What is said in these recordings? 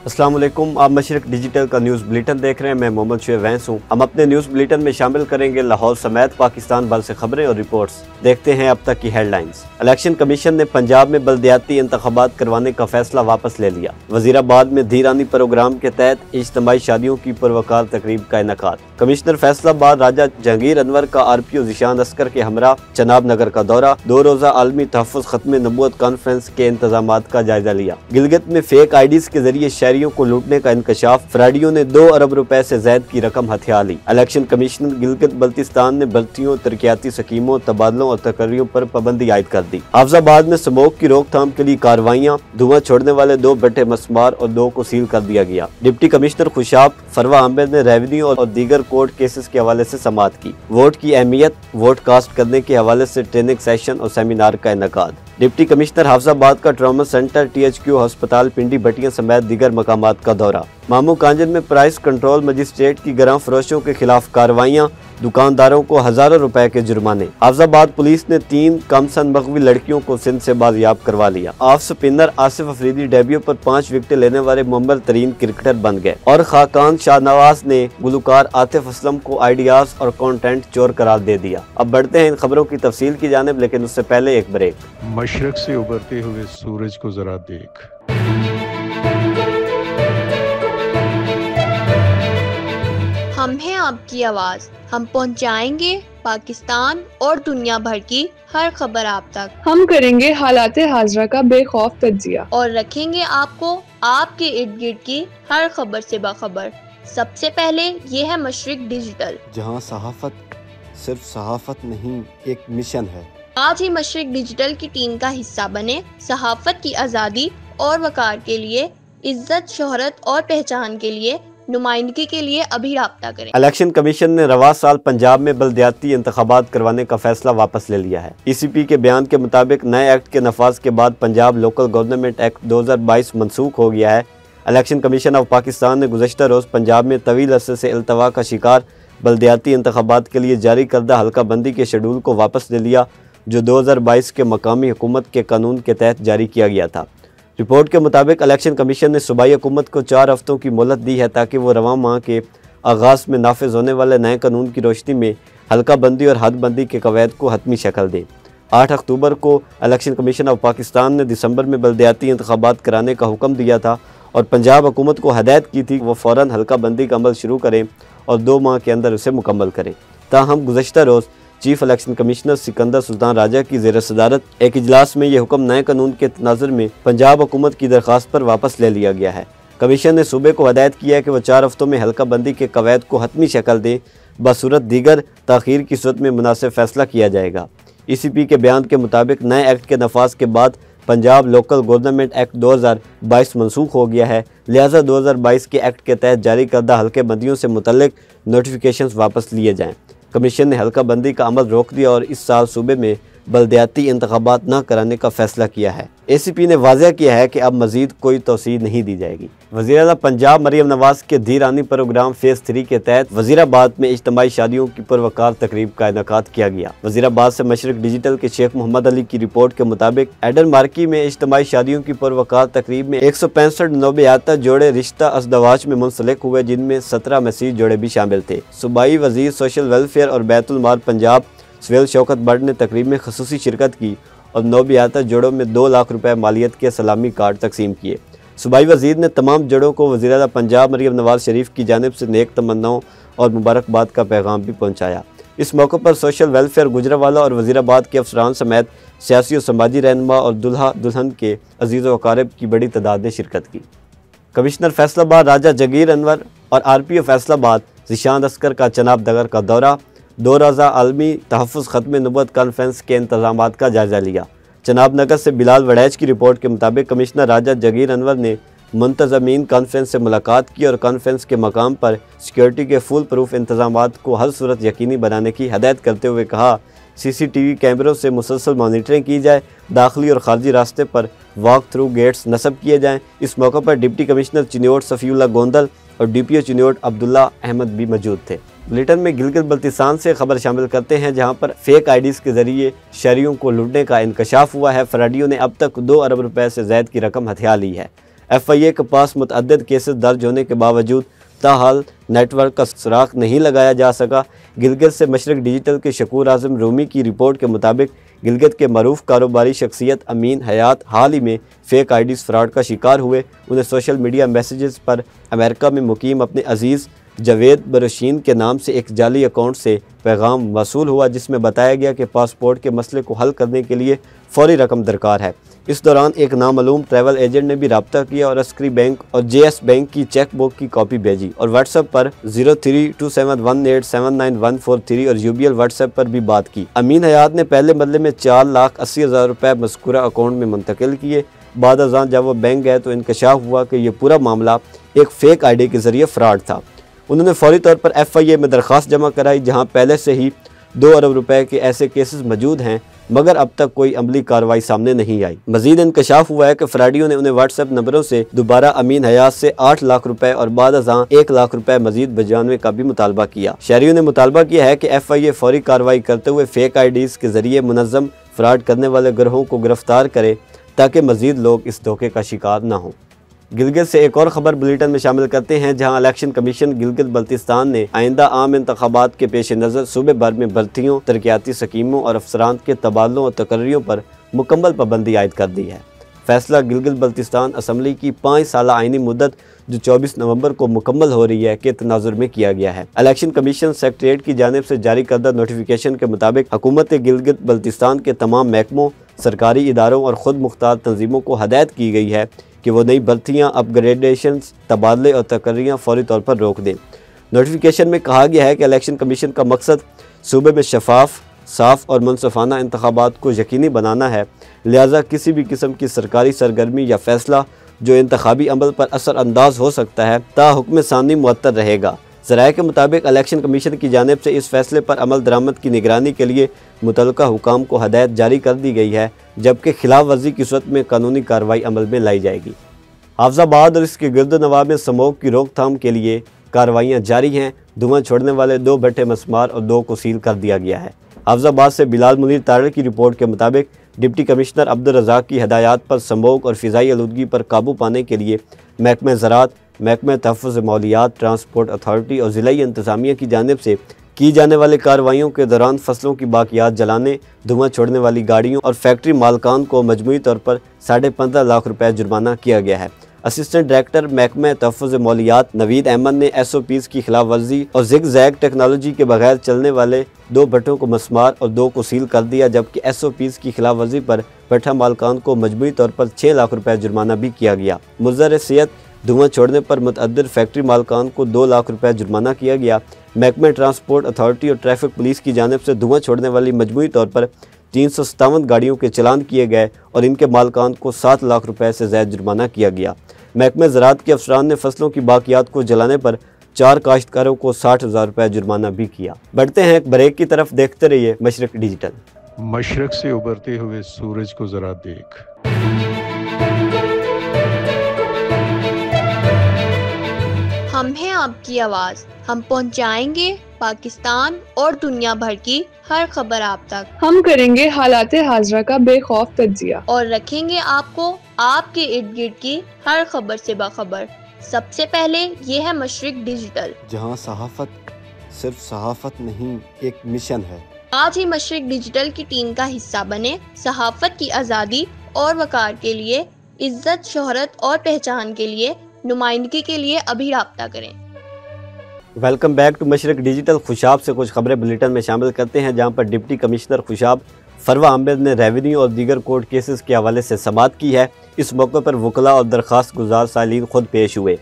अस्सलाम वालेकुम। आप मशरिक डिजिटल का न्यूज़ बुलेटिन देख रहे हैं। मैं मोहम्मद शुएब वैंस हूँ। हम अपने न्यूज़ बुलेटिन में शामिल करेंगे लाहौर समेत पाकिस्तान भर से खबरें और रिपोर्ट्स। देखते हैं अब तक की हेडलाइंस। इलेक्शन कमीशन ने पंजाब में बल्दियाती इंतखाबात करवाने का फैसला वापस ले लिया। वजीराबाद में धीरानी प्रोग्राम के तहत इज्तिमाई शादियों की पुरवकार तकरीब का इनेकाद। कमिश्नर फैसलाबाद राजा जहांगीर अनवर का RPO ज़ीशान अस्कर के हमरा चनाब नगर का दौरा। 2 रोज़ा आलमी तहफ़्फ़ुज़ ख़त्म नबूवत कॉन्फ्रेंस के इंतजामात का जायजा लिया। गिलगित में फेक IDs के जरिए शहरियों को लूटने का इंकशाफ। फ्राडियों ने 2 अरब रुपए से ज्यादा की रकम हथिया ली। इलेक्शन कमीशनर गिलगित बल्तिस्तान ने भर्तियों, तरक्याती स्कीमों, तबादलों और तकरीरों पर पाबंदी आयद कर दी। हाफिजाबाद में स्मोक की रोकथाम के लिए कार्रवाइयाँ। धुआं छोड़ने वाले 2 बटे मस्मार और 2 को सील कर दिया गया। डिप्टी कमिश्नर खुशाब फरवा अहमद ने रेवेन्यू और दीगर कोर्ट केसेस के हवाले से समाअत की। वोट की अहमियत, वोट कास्ट करने के हवाले से ट्रेनिंग सेशन और सेमिनार का इनेकाद। डिप्टी कमिश्नर हाफिजाबाद का ट्रॉमा सेंटर, THQ अस्पताल, पिंडी भटिया समेत दीगर मकामात का दौरा। मामू कांजन में प्राइस कंट्रोल मजिस्ट्रेट की गरां फरोशों के खिलाफ कार्रवाइयां। दुकानदारों को हजारों रुपए के जुर्माने। हाफिजाबाद पुलिस ने 3 कमसन मगवी लड़कियों को सिंध से बाजियाब करवा लिया। Off spinner Asif Afridi debut पर 5 विकेट लेने वाले मुअम्मर तरीन क्रिकेटर बन गए। और खाकान शाहनवाज ने गुलकार आतिफ असलम को आइडियाज और कंटेंट चोर करार दे दिया। अब बढ़ते हैं इन खबरों की तफसील की जानिब, लेकिन उससे पहले एक ब्रेक। मशरक से उभरते हुए सूरज को जरा देख। हम हैं आपकी आवाज़। हम पहुंचाएंगे पाकिस्तान और दुनिया भर की हर खबर आप तक। हम करेंगे हालात हाजरा का बेखौफ तज्जिया और रखेंगे आपको आपके इर्द गिर्द की हर खबर से बाखबर। सबसे पहले ये है मशरिक डिजिटल, जहां सहाफत सिर्फ सहाफत नहीं, एक मिशन है। आज ही मशरिक डिजिटल की टीम का हिस्सा बने। सहाफत की आज़ादी और वकार के लिए, इज्जत, शोहरत और पहचान के लिए, नुमाइंदगी के लिए अभी राब्ता करें। इलेक्शन कमीशन ने रवा साल पंजाब में बल्दियाती इंतखाबात करवाने का फैसला वापस ले लिया है। ECP के बयान के मुताबिक नए एक्ट के नफाज के बाद पंजाब लोकल गवर्नमेंट एक्ट 2022 मनसूख हो गया है। इलेक्शन कमीशन ऑफ पाकिस्तान ने गुज़श्ता रोज़ पंजाब में तवील अरसे से इल्तवा का शिकार बल्दियाती इंतखाबात के लिए जारी करदा हल्का बंदी के शेड्यूल को वापस ले लिया, जो 2022 के मकामी हुकूमत के कानून के तहत जारी किया गया था। रिपोर्ट के मुताबिक इलेक्शन कमीशन ने सूबाई हुकूमत को 4 हफ्तों की मोहलत दी है ताकि वो रवां माह के आगाज़ में नाफिज होने वाले नए कानून की रोशनी में हल्का बंदी और हद बंदी के कवायद को हतमी शक्ल दे। 8 अक्टूबर को इलेक्शन कमीशन ऑफ पाकिस्तान ने दिसंबर में बल्दियाती इंतखाबात कराने का हुक्म दिया था और पंजाब हुकूमत को हदायत की थी वो फ़ौरन हल्का बंदी का अमल शुरू करें और 2 माह के अंदर उसे मुकम्मल करें। ताहम गुज़श्ता रोज़ chief election commissioner Sikandar Sultan Raja की ज़ेर सदारत एक इजलास में यह हुक्म नए कानून के तनाजुर में पंजाब हुकूमत की दरख्वास्त पर वापस ले लिया गया है। कमीशन ने सूबे को हदायत किया है कि वह 4 हफ्तों में हल्का बंदी के कवायद को हतमी शक्ल दे, बसूरत दीगर ताख़ीर की सूरत में मुनासिब फैसला किया जाएगा। ECP के बयान के मुताबिक नए एक्ट के नफाज के बाद पंजाब लोकल गवर्नमेंट एक्ट 2022 मनसूख हो गया है, लिहाजा 2022 के एक्ट के तहत जारी करदा हल्के बंदियों से मुतल्लिक नोटिफिकेशंस वापस लिए जाएँ। कमीशन ने हल्का बंदी का अमल रोक दिया और इस साल सूबे में बल्दियाती इंतखाबात न कराने का फैसला किया है। ACP ने वाज़ह किया है कि अब मज़ीद कोई तौसीह नहीं दी जाएगी। वज़ीर-ए-आज़म पंजाब मरियम नवाज़ के धीरानी प्रोग्राम फ़ेज़ 3 के तहत वज़ीराबाद में इज्तिमाई शादियों की पुरवकार तकरीब का इनेकाद किया गया। वज़ीराबाद से मशरिक डिजिटल के शेख मोहम्मद अली की रिपोर्ट के मुताबिक एडन मार्की में इज्तिमाई शादियों की पुरवकार तकरीब में 165 नौबियाता जोड़े रिश्ता अज़दवाज में मुंसलिक हुए, जिनमें 17 मसीह जोड़े भी शामिल थे। सूबाई वज़ीर सोशल वेलफेयर और बैतुल माल पंजाब सवेल शौकत बट ने तकरीब में खसूसी शिरकत की और नौबियाता जोड़ों में 2 लाख रुपए मालियत के सलामी कार्ड तकसीम किए। सूबाई वज़ीर ने तमाम जोड़ों को वज़ीर-ए-आज़म पंजाब मरियम नवाज़ शरीफ की जानिब से नेक तमन्नाओं और मुबारकबाद का पैगाम भी पहुँचाया। इस मौके पर सोशल वेलफेयर गुजरावाला और वज़ीराबाद के अफसरान समेत सियासी और समाजी रहनुमा और दुल्हा दुल्हन के अजीज़ व अकारिब की बड़ी तादाद ने शिरकत की। कमिश्नर फैसलाबाद राजा जहांगीर अनवर और RPO फैसलाबाद ज़ीशान अस्कर का चनाब नगर का दौरा। 2 रोज़ा आलमी तहफ़्फ़ुज़ ख़त्म नबूवत कॉन्फ्रेंस के इंतजामात का जायजा लिया। चनाब नगर से बिलाल वड़ैच की रिपोर्ट के मुताबिक कमिश्नर राजा जहांगीर अनवर ने मुंतज़मीन कॉन्फ्रेंस से मुलाकात की और कॉन्फ्रेंस के मकाम पर सिक्योरिटी के फुल प्रूफ इंतजामात को हर सूरत यकीनी बनाने की हदायत करते हुए कहा, CCTV कैमरों से मुसलसल मॉनिटरिंग की जाए, दाखिली और खारजी रास्ते पर वॉक थ्रू गेट्स नस्ब किए जाएँ। इस मौके पर डिप्टी कमिश्नर चिन्योट सफ़ीउल्लाह गोंदल और DPO चिन्योट अब्दुल्ला अहमद भी मौजूद थे। बुलेटिन में गिलगित बल्तिस्तान से खबर शामिल करते हैं, जहां पर फेक IDs के जरिए शहरियों को लूटने का इंकशाफ हुआ है। फ्राडियों ने अब तक 2 अरब रुपए से ज्यादा की रकम हथिया ली है। FIA के पास मुतअद्दिद केसेस दर्ज होने के बावजूद ताहाल नेटवर्क का सुराग नहीं लगाया जा सका। गिलगित से मशरक डिजिटल के शकूर आज़म रूमी की रिपोर्ट के मुताबिक गिलगित के मरूफ कारोबारी शख्सियत अमीन हयात हाल ही में फेक IDs फ्रॉड का शिकार हुए। उन्हें सोशल मीडिया मैसेजेस पर अमेरिका में मुकीम अपने अजीज़ जवेद बरोशीन के नाम से एक जाली अकाउंट से पैगाम वसूल हुआ, जिसमें बताया गया कि पासपोर्ट के मसले को हल करने के लिए फ़ौरी रकम दरकार है। इस दौरान एक नामालूम ट्रैवल एजेंट ने भी रब्ता किया और अस्करी बैंक और JS बैंक की चेक बुक की कॉपी भेजी और व्हाट्सएप पर 032718791143 और UBL व्हाट्सएप पर भी बात की। अमीन हयात ने पहले बदले में 4,80,000 रुपये मज़कूरा अकाउंट में मुंतकिल किए। बाद अज़ान जब वो बैंक गए तो इंकशाफ हुआ कि यह पूरा मामला एक फ़ेक ID के ज़रिए फ्रॉड था। उन्होंने फौरी तौर पर FIA में दरख्वास्त जमा कराई, जहां पहले से ही 2 अरब रुपए के ऐसे केसेस मौजूद हैं, मगर अब तक कोई अमली कार्रवाई सामने नहीं आई। मजीद इंकशाफ हुआ है कि फ्राडियों ने उन्हें व्हाट्सएप नंबरों से दोबारा अमीन हयात से 8 लाख रुपए और बाद अज़ां 1 लाख रुपए मजीद भिजवाने का भी मुतालबा किया। शहरियों ने मुतालबा किया है कि FIA फौरी कार्रवाई करते हुए फेक IDs के जरिए मुनज़्ज़म फ्रॉड करने वाले गिरोहों को गिरफ्तार करे ताकि मजीद लोग इस धोखे का शिकार न हों। गिलगित से एक और खबर बुलेटिन में शामिल करते हैं, जहां इलेक्शन कमीशन गिलगित बल्तिस्तान ने आइंदा आम इंतखाबात के पेश नज़र सूबे भर में भर्तियों, तरक्याती स्कीमों और अफसरान के तबादलों और तकर्रियों पर मुकम्मल पाबंदी आयद कर दी है। फैसला गिलगित बल्तिस्तान असम्बली की 5 साला आइनी मुद्दत जो 24 नवंबर को मुकम्मल हो रही है के तनाजुर में किया गया है। इलेक्शन कमीशन सेक्रेटरीट की जानिब से जारी करदा नोटिफिकेशन के मुताबिक हुकूमत गिलगित बल्तिस्तान के तमाम महकमों, सरकारी इदारों और खुद मुख्तार तंजीमों को हदायत की गई है कि वो नई भर्तियाँ, अपग्रेडेशंस, तबादले और तकर्रियाँ फौरी तौर पर रोक दें। नोटिफिकेशन में कहा गया है कि इलेक्शन कमीशन का मकसद सूबे में शफाफ, साफ और मुनसफाना इंतखाबात को यकीनी बनाना है, लिहाजा किसी भी किस्म की सरकारी सरगर्मी या फैसला जो इंतखाबी अमल पर असर अंदाज हो सकता है ता हुक्म सानी मुअत्तर रहेगा। ज़राए के मुताबिक इलेक्शन कमीशन की जानिब से इस फैसले पर अमल दरामद की निगरानी के लिए मुतल्लिका हुकाम को हदायत जारी कर दी गई है, जबकि खिलाफ वर्जी की सूरत में कानूनी कार्रवाई अमल में लाई जाएगी। हाफजाबाद और इसके गिरदोनवा में स्मोक की रोकथाम के लिए कार्रवाइयाँ जारी हैं। धुआं छोड़ने वाले 2 भट्टे मस्मार और 2 को सील कर दिया गया है। हाफजाबाद से बिलाल मुनीर तारड़ की रिपोर्ट के मुताबिक डिप्टी कमिश्नर अब्दुल रज़ाक की हदायत पर स्मोक और फ़िज़ाई आलूदगी पर काबू पाने के लिए महकमा ज़राअत, महकमा तहफ़्फ़ुज़ मौलियात, ट्रांसपोर्ट अथॉरिटी और ज़िलाई इंतज़ामिया की जानिब से की जाने वाली कार्रवाइयों के दौरान फसलों की बाकियात जलाने, धुआं छोड़ने वाली गाड़ियों और फैक्ट्री मालकान को मजमूई तौर पर 15.5 लाख रुपये जुर्माना किया गया है। असिस्टेंट डायरेक्टर महकमा तहफ़्फ़ुज़ मौलियात नवीद अहमद ने SOPs की खिलाफ वर्जी और जिग जैग टेक्नोलॉजी के बगैर चलने वाले 2 भट्टों को मस्मार और 2 को सील कर दिया, जबकि SOPs की खिलाफ वर्जी पर भट्ठा मालकान को मजमूई तौर पर 6 लाख रुपये जुर्माना भी किया गया। मुज़र सेहत धुआं छोड़ने पर मुतअद्दिद फैक्ट्री मालकान को 2 लाख रुपये जुर्माना किया गया। महकमा ट्रांसपोर्ट अथॉरिटी और ट्रैफिक पुलिस की जानिब से धुआं छोड़ने वाली मजमूई तौर पर 357 गाड़ियों के चलान किए गए और इनके मालकान को 7 लाख रुपये से ज़्यादा जुर्माना किया गया। महकमा ज़राअत के अफसरान ने फसलों की बाकियात को जलाने पर 4 काश्तकारों को 60,000 रुपये जुर्माना भी किया। बढ़ते हैं एक ब्रेक की तरफ, देखते रहिए मशरक डिजिटल। मशरक से उभरते हुए सूरज को जरा देख। हम हैं आपकी आवाज़, हम पहुंचाएंगे पाकिस्तान और दुनिया भर की हर खबर आप तक। हम करेंगे हालाते हाजरा का बेखौफ तज्जिया और रखेंगे आपको आपके इर्द गिर्द की हर खबर से बाखबर। सबसे पहले ये है मशरिक डिजिटल, जहां सहाफत सिर्फ सहाफत नहीं, एक मिशन है। आज ही मशरिक डिजिटल की टीम का हिस्सा बने। सहाफत की आज़ादी और वकार के लिए, इज्जत, शोहरत और पहचान के लिए, नुमाइंदगी के लिए अभी राब्ता करें। Welcome back to Mashriq digital. Khushab से कुछ खबरें बुलेटिन में शामिल करते हैं, जहां पर डिप्टी कमिश्नर खुशाब फरवा अहमद ने रेवेन्यू और दीगर कोर्ट केसेस के हवाले से समाअत की है। इस मौके पर वकला और दरख्वास्त गुजार सालीन खुद पेश हुए।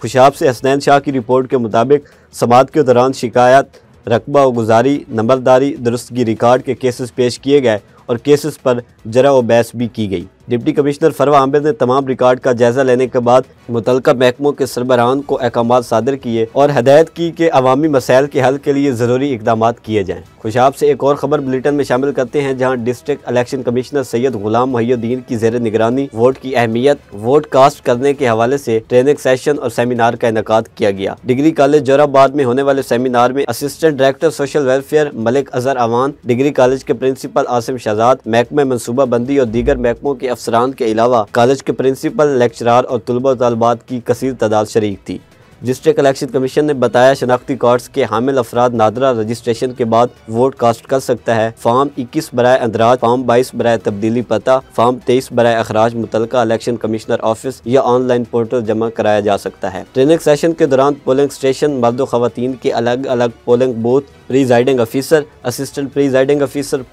खुशाब से हसनैन शाह की रिपोर्ट के मुताबिक समाअत के दौरान शिकायत, रकबा व गुजारी, नंबरदारी, दुरुस्तगी रिकॉर्ड के केसेस पेश किए गए और केसेस पर जरा व बहस भी की गई। डिप्टी कमिश्नर फरवा अहमद ने तमाम रिकॉर्ड का जायजा लेने के बाद मुतल्लिका महकमों के सरबराहान को अहकामात सादर किए और हदायत की कि अवामी मसाइल के हल के लिए ज़रूरी इकदाम किए जाएँ। खुशाब से एक और खबर बुलेटिन में शामिल करते हैं, जहाँ डिस्ट्रिक्ट इलेक्शन कमिश्नर सैयद गुलाम मुहिउद्दीन की ज़ेर निगरानी वोट की अहमियत, वोट कास्ट करने के हवाले से ट्रेनिंग सेशन और सेमिनार का इनेकाद किया गया। डिग्री कॉलेज जोराबाद में होने वाले सेमिनार में assistant director social welfare Malik Azhar Awan, degree college के प्रिंसिपल आसिम शहजाद, महकमा मनसूबा बंदी और दीगर महकमों के अफसरान के अलावा कॉलेज के प्रिंसिपल, लेक्चरार और तलबा तलबात की कसीर तादाद शरीक थी। डिस्ट्रिक्ट इलेक्शन कमीशन ने बताया शनाख्ती कार्ड्स के हामिल अफराद नादरा रजिस्ट्रेशन के बाद वोट कास्ट कर सकता है। फॉर्म 21 बराए अंदराज, फॉर्म 22 बराए तब्दीली पता, फॉर्म 23 बराए अखराज मुतलका इलेक्शन कमिश्नर ऑफिस या ऑनलाइन पोर्टल जमा कराया जा सकता है। ट्रेनिंग सेशन के दौरान पोलिंग स्टेशन, मर्द व खवातीन के अलग अलग polling booth, presiding officer, assistant presiding officer,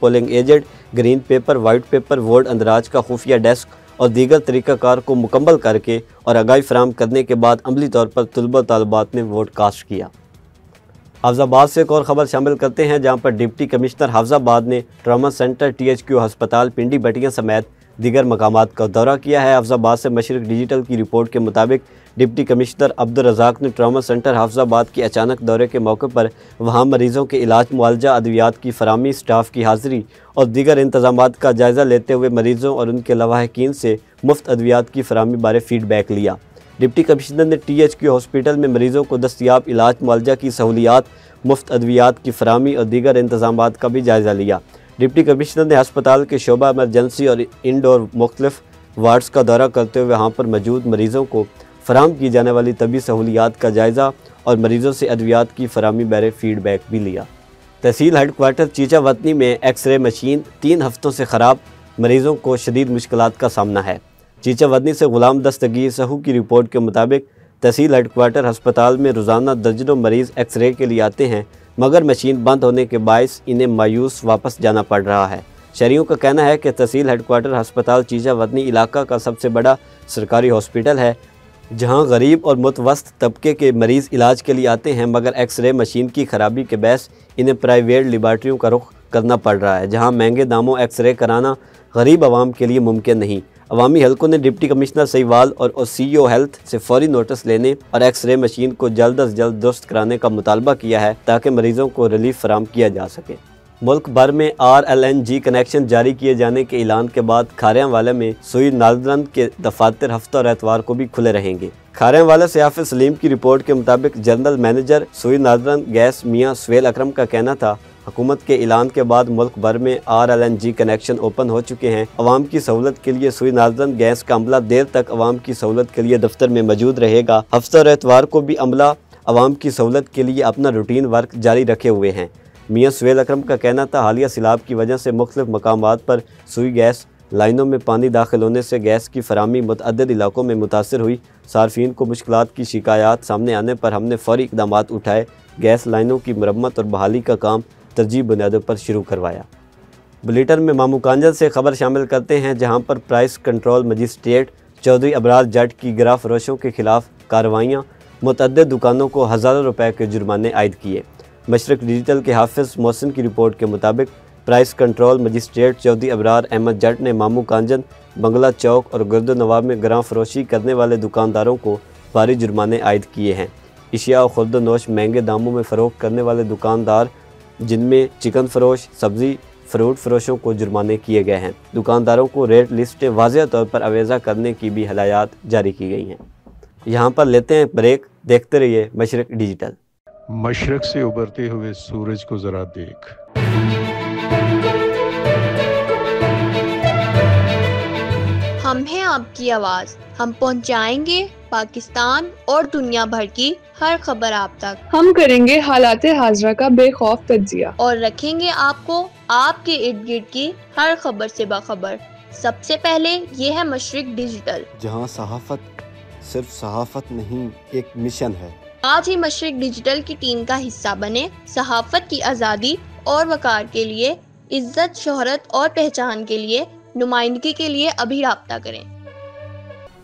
polling agent, green paper, white paper, vote अंदराज का खुफिया डेस्क और दीगर तरीक़ाकार को मुकम्मल करके और आगाही फराहम करने के बाद अमली तौर पर तलबा तालिबात ने वोट कास्ट किया। हाफिजाबाद से एक और ख़बर शामिल करते हैं, जहां पर डिप्टी कमिश्नर हाफिजाबाद ने ट्रामा सेंटर, THQ हस्पताल, पिंडी बटियां समेत दीगर मकामात का दौरा किया है। हाफिजाबाद से मशरिक डिजिटल की रिपोर्ट के मुताबिक डिप्टी कमिश्नर अब्दुल रज़ाक ने ट्रामा सेंटर हाफिजाबाद के अचानक दौरे के मौके पर वहाँ मरीज़ों के इलाज, मुआलजा, अद्वियात की फराहमी, स्टाफ की हाज़िरी और दीगर इंतज़ामात का जायज़ा लेते हुए मरीज़ों और उनके लवाहकीन से मुफ्त अद्वियात की फराहमी बारे फ़ीडबैक लिया। डिप्टी कमिश्नर ने THQ हॉस्पिटल में मरीज़ों को दस्तियाब इलाज, मुआलजा की सहूलियात, मुफ्त अद्वियात की फराहमी और दीगर इंतज़ामात का भी जायज़ा लिया। डिप्टी कमिश्नर ने अस्पताल के शोबा इमरजेंसी और इंडोर मुख्तलिफ वार्ड्स का दौरा करते हुए वहाँ पर मौजूद मरीज़ों को फराहम की जाने वाली तबी सहूलियात का जायज़ा और मरीज़ों से अद्वियात की फराहमी बारे फ़ीडबैक भी लिया। तहसील हेडक्वार्टर चीचा वतनी में एक्सरे मशीन 3 हफ्तों से ख़राब, मरीज़ों को शदीद मुश्किलात का सामना है। चीचा वतनी से गुलाम दस्तगीर सहू की रिपोर्ट के मुताबिक तहसील हेडक्वार्टर अस्पताल में रोज़ाना दर्जनों मरीज़ एक्सरे के लिए आते हैं, मगर मशीन बंद होने के बायस इन्हें मायूस वापस जाना पड़ रहा है। शहरियों का कहना है कि तहसील हेडक्वार्टर अस्पताल चीचा वतनी इलाका का सबसे बड़ा सरकारी हॉस्पिटल है, जहां गरीब और मुतवस्त तबके के मरीज़ इलाज के लिए आते हैं, मगर एक्सरे मशीन की खराबी के बहस इन्हें प्राइवेट लेबार्ट्रियों का रुख करना पड़ रहा है, जहां महंगे दामों एक्सरे कराना गरीब आवाम के लिए मुमकिन नहीं। अवामी हलकों ने डिप्टी कमिश्नर सहीवाल और CEO हेल्थ से फौरी नोटिस लेने और एक्सरे मशीन को जल्द अज जल्द दुरुस्त कराने का मुतालबा किया है, ताकि मरीज़ों को रिलीफ फराहम किया जा सके। मुल्क भर में RLNG कनेक्शन जारी किए जाने के ऐलान के बाद खारियांवाला में सुई नाजरन के दफातर हफ्ता और एतवार को भी खुले रहेंगे। खारियांवाला से हाफिज सलीम की रिपोर्ट के मुताबिक जनरल मैनेजर सुई नाजरन गैस मियां सुहेल अकरम का कहना था, हुकूमत के ऐलान के बाद मुल्क भर में RLNG कनेक्शन ओपन हो चुके हैं। अवाम की सहूलत के लिए सुई नाजरन गैस का अमला देर तक अवाम की सहूलत के लिए दफ्तर में मौजूद रहेगा। हफ्ता और एतवार को भी अमला अवाम की सहूलत के लिए अपना रूटीन वर्क जारी रखे हुए हैं। मियां सुहेल अकरम का कहना था, हालिया सैलाब की वजह से मुख्तलिफ मकामात पर सुई गैस लाइनों में पानी दाखिल होने से गैस की फराहमी मुतअद्दिद इलाकों में मुतासर हुई। सार्फिन को मुश्किलात की शिकायत सामने आने पर हमने फौरी इक़दाम उठाए, गैस लाइनों की मरम्मत और बहाली का काम तरजीह बुनियादों पर शुरू करवाया। बुलेटिन में मामू कांजल से खबर शामिल करते हैं, जहां पर price control magistrate Chaudhry Abrar Jat की गिरा फरोशों के खिलाफ कार्रवाइयाँ, मुतअद्दिद दुकानों को हज़ारों रुपए के जुर्माने आयद किए। मशरक डिजिटल के हाफिज मोहसिन की रिपोर्ट के मुताबिक price control magistrate Chaudhry Abrar Ahmad Jat ने मामू कांजन, बंगला चौक और गुर्द नवाब में गिरा फरोशी करने वाले दुकानदारों को भारी जुर्माने आयद किए हैं। इशिया और खुर्द नोश महंगे दामों में फ़रोख्त करने वाले दुकानदार, जिनमें चिकन फरोश, सब्ज़ी, फ्रूट फरोशों को जुर्माने किए गए हैं। दुकानदारों को रेट लिस्टें वाज़ेह तौर पर अवेज़ा करने की भी हदायत जारी की गई हैं। यहाँ पर लेते हैं ब्रेक, देखते रहिए मशरक डिजिटल। मशरक से उभरते हुए सूरज को जरा देख। हम हैं आपकी आवाज़, हम पहुंचाएंगे पाकिस्तान और दुनिया भर की हर खबर आप तक। हम करेंगे हालाते हाजरा का बेखौफ तज्जिया और रखेंगे आपको आपके इर्द गिर्द की हर खबर से बाखबर। सबसे पहले ये है मशरिक डिजिटल, जहां सहाफत सिर्फ सहाफत नहीं, एक मिशन है। आज ही मशरिक डिजिटल की टीम का हिस्सा बने। सहाफत की आज़ादी और वकार के लिए, इज्जत, शोहरत और पहचान के लिए, नुमाइंदगी के लिए अभी राब्ता करें।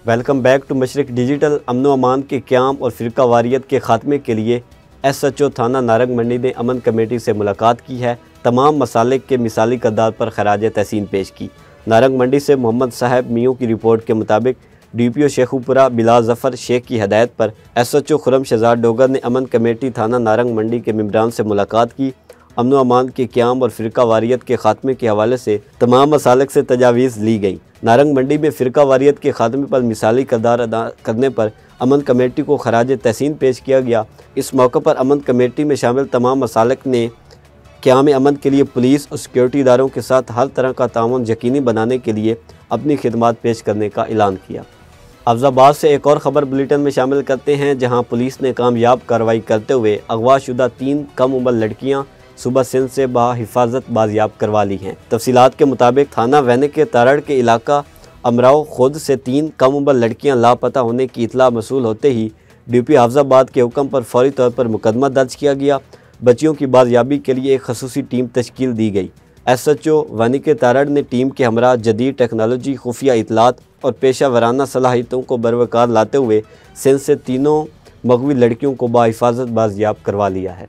Welcome back to Mashriq digital. अमन व अमान के क़याम और फ़िरका वारियत के ख़ात्मे के लिए SHO थाना नारंग मंडी ने अमन कमेटी से मुलाकात की है। तमाम मसालिक के मिसाली किरदार पर खराज तहसीन पेश की। नारंग मंडी से मोहम्मद साहब मियों की रिपोर्ट के मुताबिक DPO शेखुपुरा बिलाल जफ़र शेख की हदायत पर SHO खुरम शहजाद डोगर ने अमन कमेटी थाना नारंग मंडी के मेंबरान से मुलाकात की। अमन व अमान के क़याम और फ़िरका वारियत के ख़ात्मे के हवाले से तमाम मसालिक से तजावीज़ ली गई। नारंग मंडी में फ़िरका वारियत के ख़ात्मे पर मिसाली किरदार अदा करने पर अमन कमेटी को खराज तहसीन पेश किया गया। इस मौके पर अमन कमेटी में शामिल तमाम मसालिक ने क़याम अमन के लिए पुलिस और सिक्योरिटी इदारों के साथ हर तरह का ताउन यकीनी बनाने के लिए अपनी खिदमत पेश करने का ऐलान किया। अफजाबाद से एक और ख़बर बुलेटिन में शामिल करते हैं, जहां पुलिस ने कामयाब कार्रवाई करते हुए अगवाशुदा 3 कम उम्र लड़कियां सुबह सिंध से बाहिफाजत बाजियाब करवा ली हैं। तफसीलात के मुताबिक थाना वैने के तारड़ के इलाका अमराव खुद से 3 कम उम्र लड़कियां लापता होने की इतला मसूल होते ही DP हाफिजाबाद के हुक्म पर फौरी तौर पर मुकदमा दर्ज किया गया। बच्चियों की बाजियाबी के लिए एक खसूसी टीम तश्कील दी गई। SHO वैने के तारड़ ने टीम के हमरा जदीद टेक्नोलॉजी, खुफिया इतलात और पेशा वराना सलाहियतों को बरवकार लाते हुए सिंध से तीनों मगवी लड़कियों को बाहिफाजत बाजियाब करवा लिया है।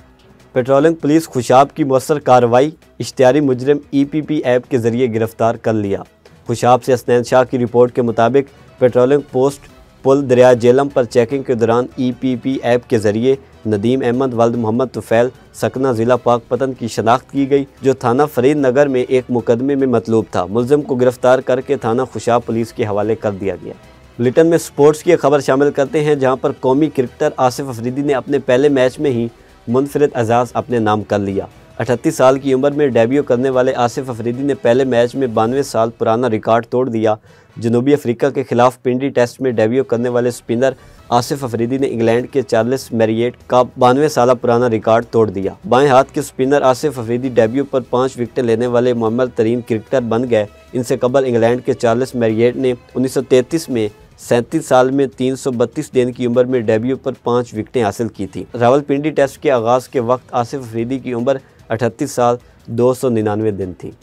पेट्रोलिंग पुलिस खुशाब की मौसर कार्रवाई, इश्तिहारी मुजरिम EPP ऐप के ज़रिए गिरफ्तार कर लिया। खुशाब से हसनैन शाह की रिपोर्ट के मुताबिक पेट्रोलिंग पोस्ट पुल दरिया जेलम पर चेकिंग के दौरान EPP ऐप के ज़रिए नदीम अहमद वल्द मोहम्मद तुफैल सकना ज़िला पाकपतन की शनाख्त की गई, जो थाना फरीद नगर में एक मुकदमे में मतलूब था। मुलजिम को गिरफ्तार करके थाना खुशाब पुलिस के हवाले कर दिया गया। बुलेटिन में स्पोर्ट्स की खबर शामिल करते हैं, जहां पर कौमी क्रिकेटर आसिफ अफरीदी ने अपने पहले मैच में ही मुनफरिद एजाज़ अपने नाम कर लिया। 38 साल की उम्र में डेब्यू करने वाले आसिफ अफरीदी ने पहले मैच में 92 साल पुराना रिकॉर्ड तोड़ दिया। जनूबी अफ्रीका के खिलाफ पिंडी टेस्ट में डेब्यू करने वाले स्पिनर आसिफ अफरीदी ने इंग्लैंड के चार्ल्स मैरिएट का 92 साल पुराना रिकॉर्ड तोड़ दिया। बाएं हाथ के स्पिनर आसिफ अफरीदी डेब्यू पर 5 विकेटें लेने वाले मुअम्मर तरीन क्रिकेटर बन गए। इनसे कबल इंग्लैंड के चार्ल्स मैरिएट ने 1933 में 37 साल में 332 दिन की उम्र में डेब्यू पर 5 विकेटें हासिल की थी। रावलपिंडी टेस्ट के आगाज़ के वक्त आसिफ अफरीदी की उम्र 38 साल 299 दिन थी।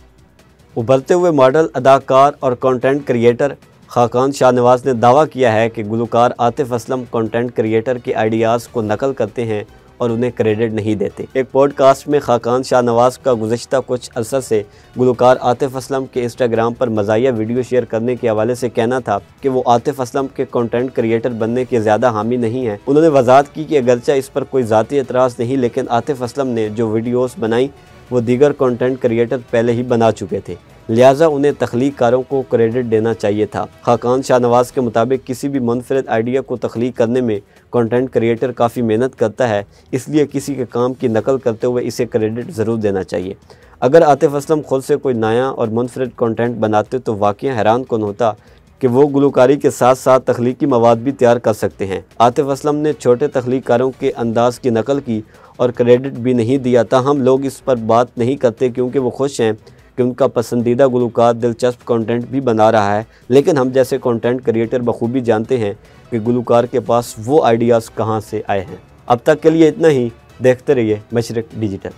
उभरते हुए मॉडल, अदाकार और कंटेंट क्रिएटर खाकान शाहनवाज ने दावा किया है कि गुलकार आतिफ असलम कंटेंट क्रिएटर के आइडियाज़ को नकल करते हैं और उन्हें क्रेडिट नहीं देते। एक पॉडकास्ट में खाकान शाहनवाज का गुज़श्ता कुछ अरसा से गुलकार आतिफ असलम के इंस्टाग्राम पर मज़ाहिया वीडियो शेयर करने के हवाले से कहना था कि वो आतिफ असलम के कंटेंट क्रिएटर बनने के ज़्यादा हामी नहीं हैं। उन्होंने वजाहत की कि अगरचे इस पर कोई ज़ाती एतराज़ नहीं, लेकिन आतिफ असलम ने जो वीडियोज़ बनाई वो दीगर कंटेंट क्रिएटर पहले ही बना चुके थे, लिहाजा उन्हें तख्लीकारों को क्रेडिट देना चाहिए था। खाकान शाहनवाज के मुताबिक किसी भी मुनफरिद आइडिया को तख्लीक करने में कंटेंट क्रिएटर काफ़ी मेहनत करता है, इसलिए किसी के काम की नकल करते हुए इसे क्रेडिट ज़रूर देना चाहिए। अगर आतिफ असलम खुद से कोई नया और मुनफरिद कंटेंट बनाते तो वाकई हैरान कौन होता कि वो गुलकारी के साथ साथ तख्लीकी मवाद भी तैयार कर सकते हैं। आतिफ असलम ने छोटे तख्लीकारों के अंदाज की नकल की और क्रेडिट भी नहीं दिया। ताहम लोग इस पर बात नहीं करते क्योंकि वो खुश हैं कि उनका पसंदीदा गुलकार दिलचस्प कंटेंट भी बना रहा है, लेकिन हम जैसे कंटेंट क्रिएटर बखूबी जानते हैं कि गुलकार के पास वो आइडियाज़ कहां से आए हैं। अब तक के लिए इतना ही। देखते रहिए मशरिक डिजिटल।